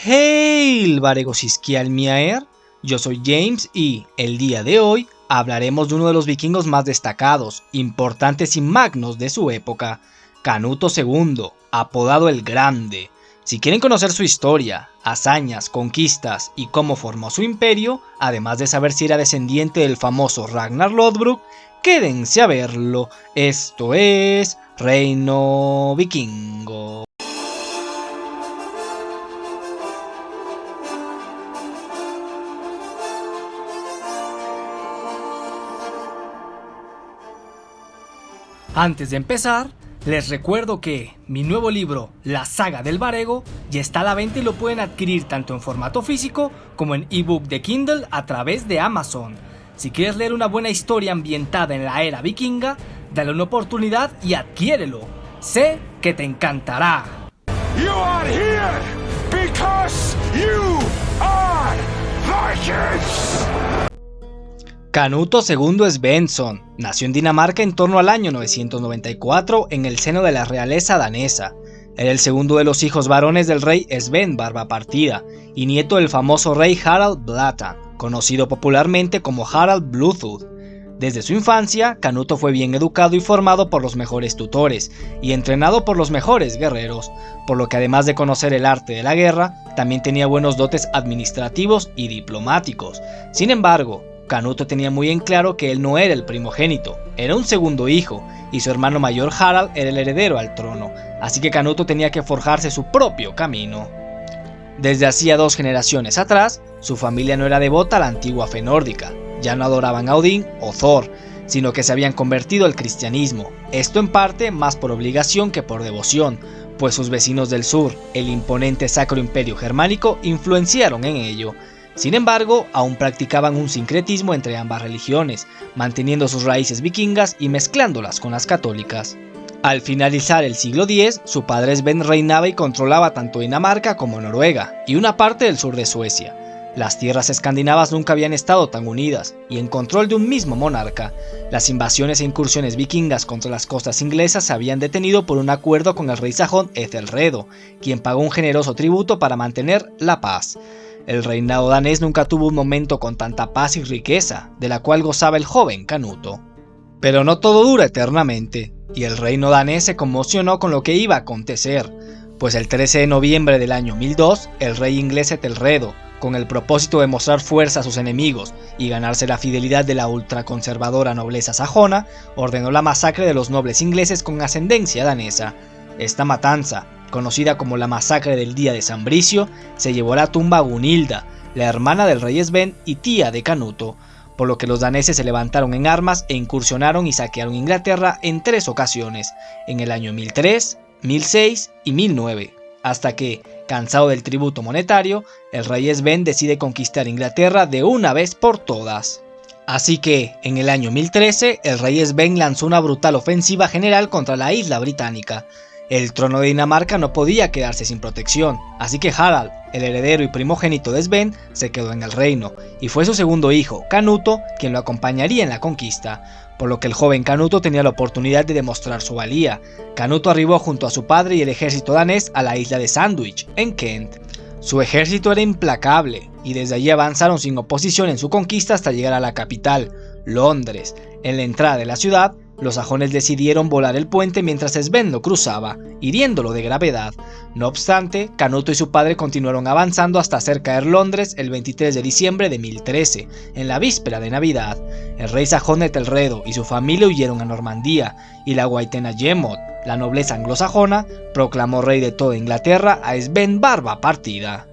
Hail, Varegosisquialmiaer, yo soy James y el día de hoy hablaremos de uno de los vikingos más destacados, importantes y magnos de su época, Canuto II, apodado el Grande. Si quieren conocer su historia, hazañas, conquistas y cómo formó su imperio, además de saber si era descendiente del famoso Ragnar Lodbrok, quédense a verlo. Esto es Reino Vikingo. Antes de empezar, les recuerdo que mi nuevo libro, La Saga del Varego, ya está a la venta y lo pueden adquirir tanto en formato físico como en ebook de Kindle a través de Amazon. Si quieres leer una buena historia ambientada en la era vikinga, dale una oportunidad y adquiérelo. Sé que te encantará. You are here because you are Vikings. Canuto II Svensson nació en Dinamarca en torno al año 994 en el seno de la realeza danesa. Era el segundo de los hijos varones del rey Sven Barbapartida y nieto del famoso rey Harald Blåtand, conocido popularmente como Harald Bluetooth. Desde su infancia, Canuto fue bien educado y formado por los mejores tutores y entrenado por los mejores guerreros, por lo que además de conocer el arte de la guerra, también tenía buenos dotes administrativos y diplomáticos. Sin embargo, Canuto tenía muy en claro que él no era el primogénito, era un segundo hijo, y su hermano mayor Harald era el heredero al trono, así que Canuto tenía que forjarse su propio camino. Desde hacía 2 generaciones atrás, su familia no era devota a la antigua fe nórdica, ya no adoraban a Odín o Thor, sino que se habían convertido al cristianismo, esto en parte más por obligación que por devoción, pues sus vecinos del sur, el imponente Sacro Imperio Germánico, influenciaron en ello. Sin embargo, aún practicaban un sincretismo entre ambas religiones, manteniendo sus raíces vikingas y mezclándolas con las católicas. Al finalizar el siglo X, su padre Sven reinaba y controlaba tanto Dinamarca como Noruega, y una parte del sur de Suecia. Las tierras escandinavas nunca habían estado tan unidas, y en control de un mismo monarca. Las invasiones e incursiones vikingas contra las costas inglesas se habían detenido por un acuerdo con el rey sajón Ethelredo, quien pagó un generoso tributo para mantener la paz. El reinado danés nunca tuvo un momento con tanta paz y riqueza, de la cual gozaba el joven Canuto. Pero no todo dura eternamente, y el reino danés se conmocionó con lo que iba a acontecer, pues el 13 de noviembre del año 1002, el rey inglés Ethelredo, con el propósito de mostrar fuerza a sus enemigos y ganarse la fidelidad de la ultraconservadora nobleza sajona, ordenó la masacre de los nobles ingleses con ascendencia danesa. Esta matanza, conocida como la masacre del día de San Bricio, se llevó a la tumba a Gunilda, la hermana del rey Sven y tía de Canuto, por lo que los daneses se levantaron en armas e incursionaron y saquearon Inglaterra en 3 ocasiones, en el año 1003, 1006 y 1009, hasta que, cansado del tributo monetario, el rey Sven decide conquistar Inglaterra de una vez por todas. Así que, en el año 1013, el rey Sven lanzó una brutal ofensiva general contra la isla británica. El trono de Dinamarca no podía quedarse sin protección, así que Harald, el heredero y primogénito de Sven, se quedó en el reino, y fue su segundo hijo, Canuto, quien lo acompañaría en la conquista, por lo que el joven Canuto tenía la oportunidad de demostrar su valía. Canuto arribó junto a su padre y el ejército danés a la isla de Sandwich, en Kent. Su ejército era implacable, y desde allí avanzaron sin oposición en su conquista hasta llegar a la capital, Londres. En la entrada de la ciudad, los sajones decidieron volar el puente mientras Sven lo cruzaba, hiriéndolo de gravedad. No obstante, Canuto y su padre continuaron avanzando hasta hacer caer Londres el 23 de diciembre de 1013, en la víspera de Navidad. El rey sajón Ethelredo y su familia huyeron a Normandía, y la guaitena Gemot, la nobleza anglosajona, proclamó rey de toda Inglaterra a Sven Barbapartida.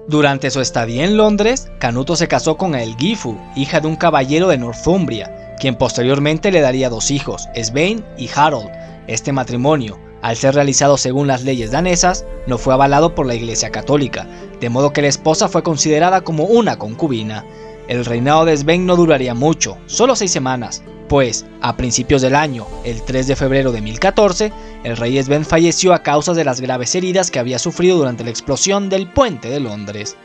Durante su estadía en Londres, Canuto se casó con Ealgifu, hija de un caballero de Northumbria, quien posteriormente le daría 2 hijos, Svein y Harold. Este matrimonio, al ser realizado según las leyes danesas, no fue avalado por la Iglesia Católica, de modo que la esposa fue considerada como una concubina. El reinado de Svein no duraría mucho, solo 6 semanas, pues, a principios del año, el 3 de febrero de 1014, el rey Sven falleció a causa de las graves heridas que había sufrido durante la explosión del puente de Londres.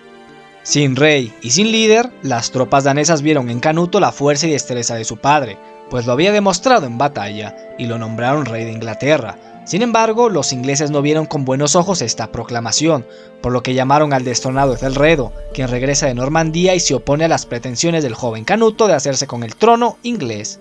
Sin rey y sin líder, las tropas danesas vieron en Canuto la fuerza y destreza de su padre, pues lo había demostrado en batalla, y lo nombraron rey de Inglaterra. Sin embargo, los ingleses no vieron con buenos ojos esta proclamación, por lo que llamaron al destronado Ethelredo, quien regresa de Normandía y se opone a las pretensiones del joven Canuto de hacerse con el trono inglés.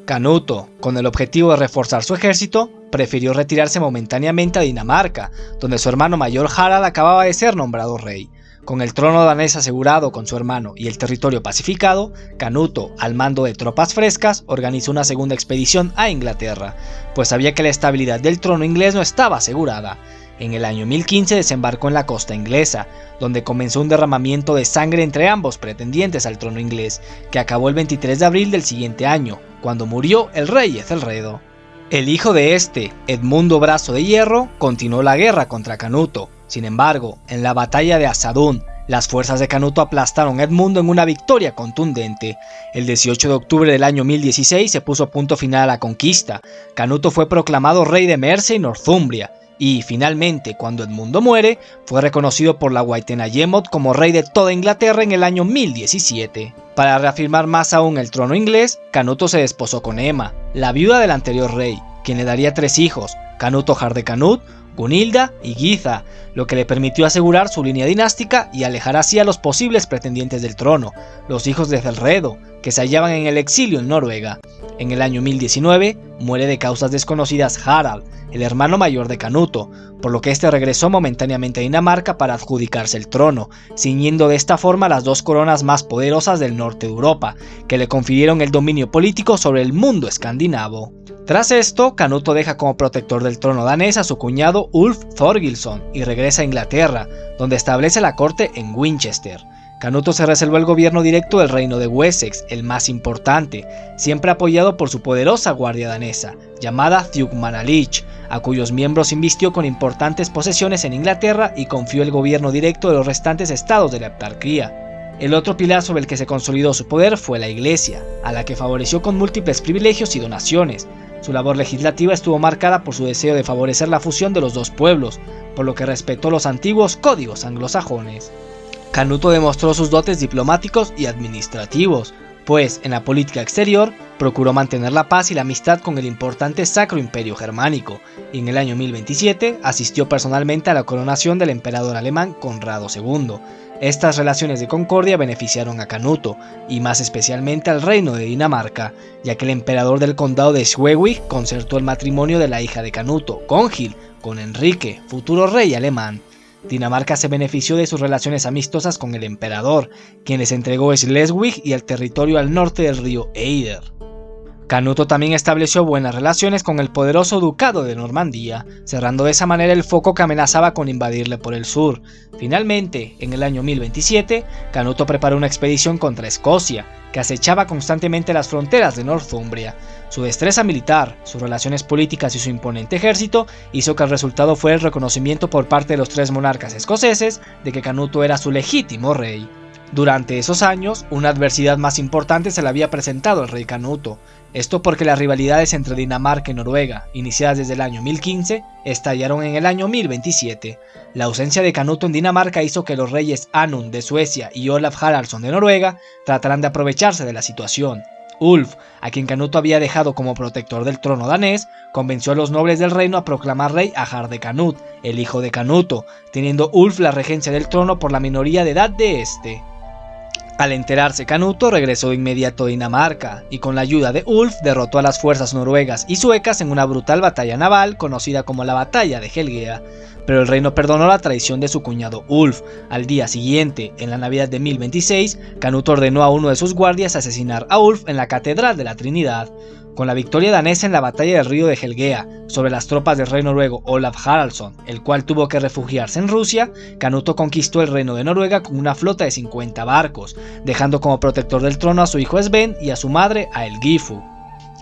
Canuto, con el objetivo de reforzar su ejército, prefirió retirarse momentáneamente a Dinamarca, donde su hermano mayor Harald acababa de ser nombrado rey. Con el trono danés asegurado con su hermano y el territorio pacificado, Canuto, al mando de tropas frescas, organizó una segunda expedición a Inglaterra, pues sabía que la estabilidad del trono inglés no estaba asegurada. En el año 1015 desembarcó en la costa inglesa, donde comenzó un derramamiento de sangre entre ambos pretendientes al trono inglés, que acabó el 23 de abril del siguiente año, cuando murió el rey Ethelredo. El hijo de este, Edmundo Brazo de Hierro, continuó la guerra contra Canuto. Sin embargo, en la batalla de Asadún, las fuerzas de Canuto aplastaron a Edmundo en una victoria contundente. El 18 de octubre del año 1016 se puso punto final a la conquista. Canuto fue proclamado rey de Mercia y Northumbria, y finalmente, cuando Edmundo muere, fue reconocido por la Witenagemot como rey de toda Inglaterra en el año 1017. Para reafirmar más aún el trono inglés, Canuto se desposó con Emma, la viuda del anterior rey, quien le daría 3 hijos, Canuto Hardecanut, Gunilda y Giza, lo que le permitió asegurar su línea dinástica y alejar así a los posibles pretendientes del trono, los hijos de Ethelredo, que se hallaban en el exilio en Noruega. En el año 1019 muere de causas desconocidas Harald, el hermano mayor de Canuto, por lo que este regresó momentáneamente a Dinamarca para adjudicarse el trono, ciñendo de esta forma las 2 coronas más poderosas del norte de Europa, que le confirieron el dominio político sobre el mundo escandinavo. Tras esto, Canuto deja como protector del trono danés a su cuñado Ulf Thorgilsson y regresa a Inglaterra, donde establece la corte en Winchester. Canuto se reservó el gobierno directo del reino de Wessex, el más importante, siempre apoyado por su poderosa guardia danesa, llamada Thugmanalich, a cuyos miembros invistió con importantes posesiones en Inglaterra y confió el gobierno directo de los restantes estados de la Heptarquía. El otro pilar sobre el que se consolidó su poder fue la Iglesia, a la que favoreció con múltiples privilegios y donaciones. Su labor legislativa estuvo marcada por su deseo de favorecer la fusión de los 2 pueblos, por lo que respetó los antiguos códigos anglosajones. Canuto demostró sus dotes diplomáticos y administrativos, pues en la política exterior procuró mantener la paz y la amistad con el importante Sacro Imperio Germánico, y en el año 1027 asistió personalmente a la coronación del emperador alemán Conrado II. Estas relaciones de concordia beneficiaron a Canuto, y más especialmente al reino de Dinamarca, ya que el emperador del condado de Schleswig concertó el matrimonio de la hija de Canuto, Gunhild, con Enrique, futuro rey alemán. Dinamarca se benefició de sus relaciones amistosas con el emperador, quien les entregó Schleswig y el territorio al norte del río Eider. Canuto también estableció buenas relaciones con el poderoso ducado de Normandía, cerrando de esa manera el foco que amenazaba con invadirle por el sur. Finalmente, en el año 1027, Canuto preparó una expedición contra Escocia, que acechaba constantemente las fronteras de Northumbria. Su destreza militar, sus relaciones políticas y su imponente ejército hizo que el resultado fuera el reconocimiento por parte de los 3 monarcas escoceses de que Canuto era su legítimo rey. Durante esos años, una adversidad más importante se le había presentado al rey Canuto. Esto porque las rivalidades entre Dinamarca y Noruega, iniciadas desde el año 1015, estallaron en el año 1027. La ausencia de Canuto en Dinamarca hizo que los reyes Anund de Suecia y Olaf Haraldsson de Noruega trataran de aprovecharse de la situación. Ulf, a quien Canuto había dejado como protector del trono danés, convenció a los nobles del reino a proclamar rey a Hardecanut, el hijo de Canuto, teniendo Ulf la regencia del trono por la minoría de edad de este. Al enterarse Canuto regresó de inmediato a Dinamarca y con la ayuda de Ulf derrotó a las fuerzas noruegas y suecas en una brutal batalla naval conocida como la Batalla de Helgea, pero el rey no perdonó la traición de su cuñado Ulf. Al día siguiente, en la Navidad de 1026, Canuto ordenó a uno de sus guardias asesinar a Ulf en la Catedral de la Trinidad. Con la victoria danesa en la batalla del río de Helgea sobre las tropas del rey noruego Olaf Haraldsson, el cual tuvo que refugiarse en Rusia, Canuto conquistó el reino de Noruega con una flota de 50 barcos, dejando como protector del trono a su hijo Sven y a su madre a Elgifu.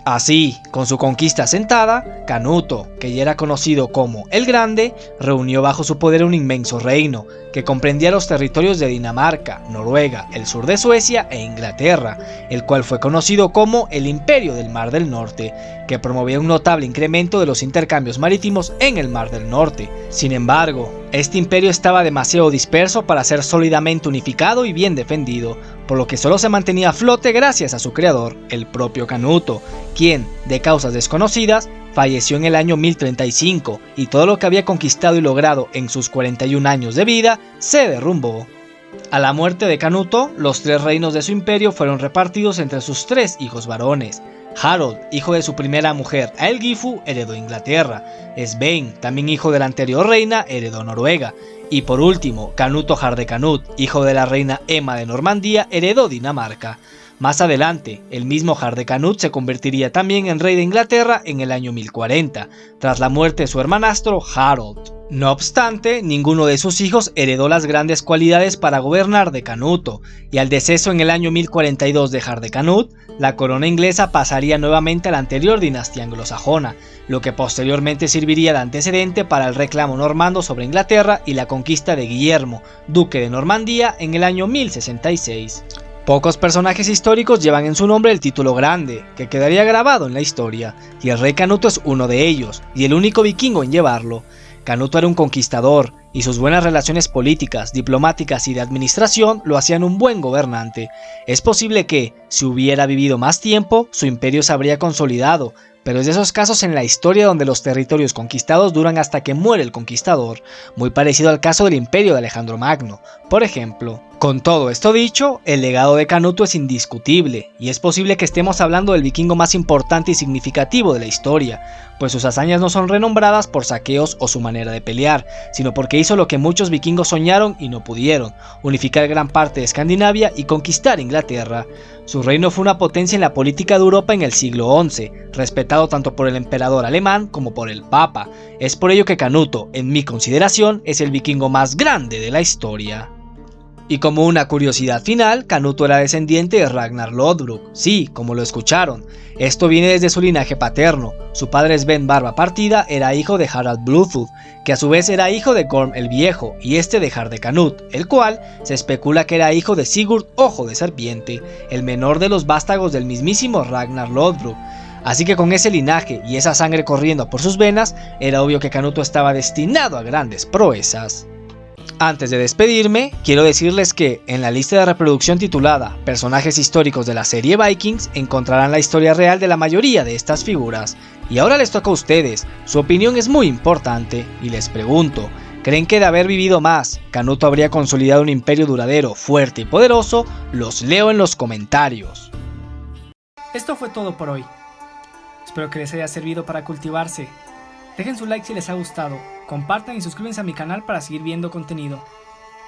Así, con su conquista asentada, Canuto, que ya era conocido como el Grande, reunió bajo su poder un inmenso reino, que comprendía los territorios de Dinamarca, Noruega, el sur de Suecia e Inglaterra, el cual fue conocido como el Imperio del Mar del Norte, que promovía un notable incremento de los intercambios marítimos en el Mar del Norte. Sin embargo, este imperio estaba demasiado disperso para ser sólidamente unificado y bien defendido, por lo que solo se mantenía a flote gracias a su creador, el propio Canuto, quien, de causas desconocidas, falleció en el año 1035 y todo lo que había conquistado y logrado en sus 41 años de vida se derrumbó. A la muerte de Canuto, los 3 reinos de su imperio fueron repartidos entre sus 3 hijos varones. Harold, hijo de su primera mujer Aelgifu, heredó Inglaterra. Svein, también hijo de la anterior reina, heredó Noruega. Y por último, Canuto Hardecanut, hijo de la reina Emma de Normandía, heredó Dinamarca. Más adelante, el mismo Hardecanut se convertiría también en rey de Inglaterra en el año 1040, tras la muerte de su hermanastro Harold. No obstante, ninguno de sus hijos heredó las grandes cualidades para gobernar de Canuto, y al deceso en el año 1042 de Hardecanut, la corona inglesa pasaría nuevamente a la anterior dinastía anglosajona, lo que posteriormente serviría de antecedente para el reclamo normando sobre Inglaterra y la conquista de Guillermo, duque de Normandía, en el año 1066. Pocos personajes históricos llevan en su nombre el título grande, que quedaría grabado en la historia, y el rey Canuto es uno de ellos, y el único vikingo en llevarlo. Canuto era un conquistador, y sus buenas relaciones políticas, diplomáticas y de administración lo hacían un buen gobernante. Es posible que, si hubiera vivido más tiempo, su imperio se habría consolidado, pero es de esos casos en la historia donde los territorios conquistados duran hasta que muere el conquistador, muy parecido al caso del imperio de Alejandro Magno, por ejemplo. Con todo esto dicho, el legado de Canuto es indiscutible, y es posible que estemos hablando del vikingo más importante y significativo de la historia, pues sus hazañas no son renombradas por saqueos o su manera de pelear, sino porque hizo lo que muchos vikingos soñaron y no pudieron: unificar gran parte de Escandinavia y conquistar Inglaterra. Su reino fue una potencia en la política de Europa en el siglo XI, respetado tanto por el emperador alemán como por el papa. Es por ello que Canuto, en mi consideración, es el vikingo más grande de la historia. Y como una curiosidad final, Canuto era descendiente de Ragnar Lodbrok, sí, como lo escucharon. Esto viene desde su linaje paterno. Su padre Sven Barba Partida era hijo de Harald Bluetooth, que a su vez era hijo de Gorm el Viejo, y este de Hardecanut, el cual se especula que era hijo de Sigurd Ojo de Serpiente, el menor de los vástagos del mismísimo Ragnar Lodbrok. Así que con ese linaje y esa sangre corriendo por sus venas, era obvio que Canuto estaba destinado a grandes proezas. Antes de despedirme, quiero decirles que en la lista de reproducción titulada Personajes históricos de la serie Vikings encontrarán la historia real de la mayoría de estas figuras. Y ahora les toca a ustedes, su opinión es muy importante, y les pregunto, ¿creen que de haber vivido más, Canuto habría consolidado un imperio duradero, fuerte y poderoso? Los leo en los comentarios. Esto fue todo por hoy. Espero que les haya servido para cultivarse. Dejen su like si les ha gustado, compartan y suscríbanse a mi canal para seguir viendo contenido.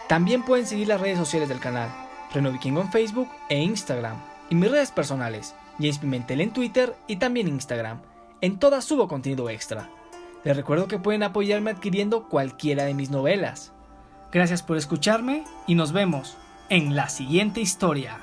También pueden seguir las redes sociales del canal, Reno Vikingo en Facebook e Instagram, y mis redes personales, James Pimentel en Twitter y también Instagram. En todas subo contenido extra. Les recuerdo que pueden apoyarme adquiriendo cualquiera de mis novelas. Gracias por escucharme y nos vemos en la siguiente historia.